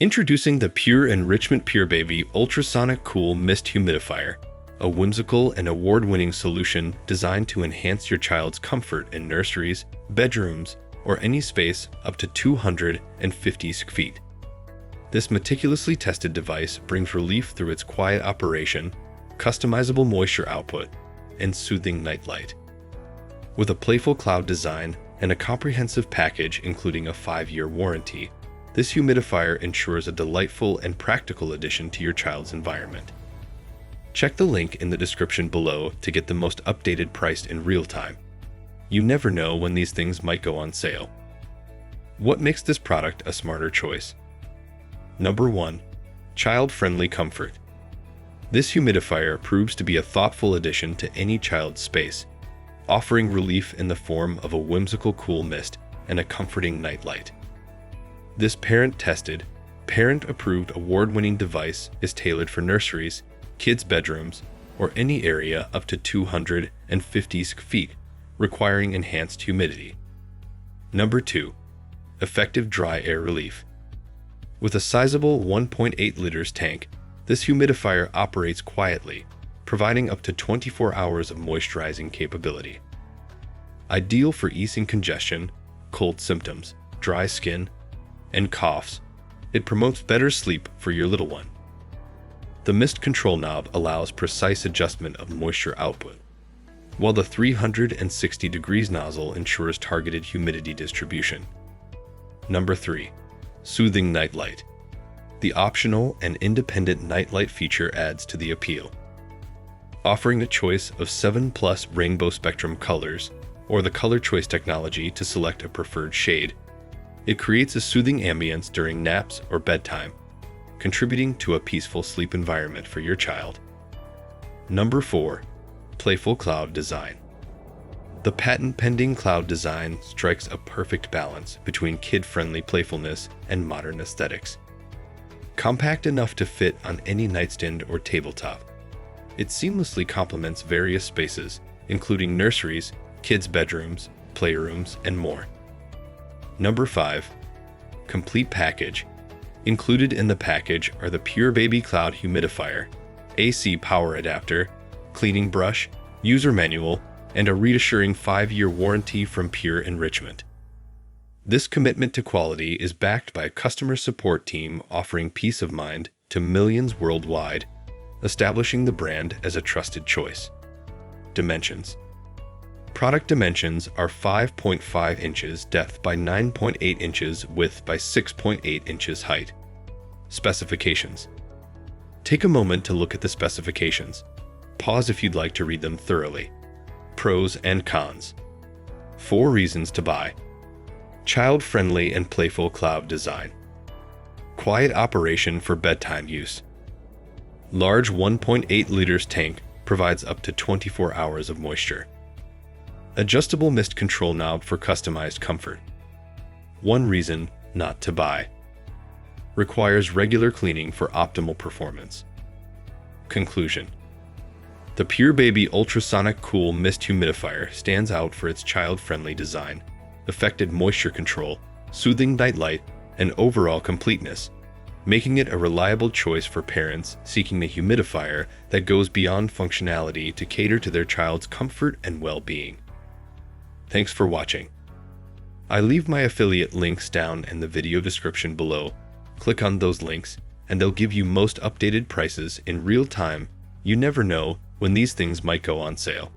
Introducing the Pure Enrichment PureBaby Ultrasonic Cool Mist Humidifier, a whimsical and award-winning solution designed to enhance your child's comfort in nurseries, bedrooms, or any space up to 250 feet. This meticulously tested device brings relief through its quiet operation, customizable moisture output, and soothing nightlight. With a playful cloud design and a comprehensive package including a 5-year warranty, this humidifier ensures a delightful and practical addition to your child's environment. Check the link in the description below to get the most updated price in real time. You never know when these things might go on sale. What makes this product a smarter choice? Number 1. Child-friendly comfort. This humidifier proves to be a thoughtful addition to any child's space, offering relief in the form of a whimsical cool mist and a comforting nightlight. This parent-tested, parent-approved award-winning device is tailored for nurseries, kids' bedrooms, or any area up to 250 feet, requiring enhanced humidity. Number 2. Effective dry air relief. With a sizable 1.8 liters tank, this humidifier operates quietly, providing up to 24 hours of moisturizing capability. Ideal for easing congestion, cold symptoms, dry skin, and coughs, it promotes better sleep for your little one. The mist control knob allows precise adjustment of moisture output, while the 360 degrees nozzle ensures targeted humidity distribution. Number 3. Soothing nightlight. The optional and independent nightlight feature adds to the appeal. Offering a choice of 7+ rainbow spectrum colors or the color choice technology to select a preferred shade, it creates a soothing ambience during naps or bedtime, contributing to a peaceful sleep environment for your child. Number 4. Playful cloud design. The patent-pending cloud design strikes a perfect balance between kid-friendly playfulness and modern aesthetics. Compact enough to fit on any nightstand or tabletop, it seamlessly complements various spaces, including nurseries, kids' bedrooms, playrooms, and more. Number 5. Complete package. Included in the package are the PureBaby Cloud Humidifier, AC power adapter, cleaning brush, user manual, and a reassuring 5-year warranty from Pure Enrichment. This commitment to quality is backed by a customer support team offering peace of mind to millions worldwide, establishing the brand as a trusted choice. Dimensions. Product dimensions are 5.5 inches depth by 9.8 inches width by 6.8 inches height. Specifications. Take a moment to look at the specifications. Pause if you'd like to read them thoroughly. Pros and cons. 4 reasons to buy. Child-friendly and playful cloud design. Quiet operation for bedtime use. Large 1.8 liters tank provides up to 24 hours of moisture. Adjustable mist control knob for customized comfort. 1 reason not to buy. Requires regular cleaning for optimal performance. Conclusion. The PureBaby Ultrasonic Cool Mist Humidifier stands out for its child-friendly design, effective moisture control, soothing nightlight, and overall completeness, making it a reliable choice for parents seeking a humidifier that goes beyond functionality to cater to their child's comfort and well-being. Thanks for watching. I leave my affiliate links down in the video description below. Click on those links, and they'll give you most updated prices in real time. You never know when these things might go on sale.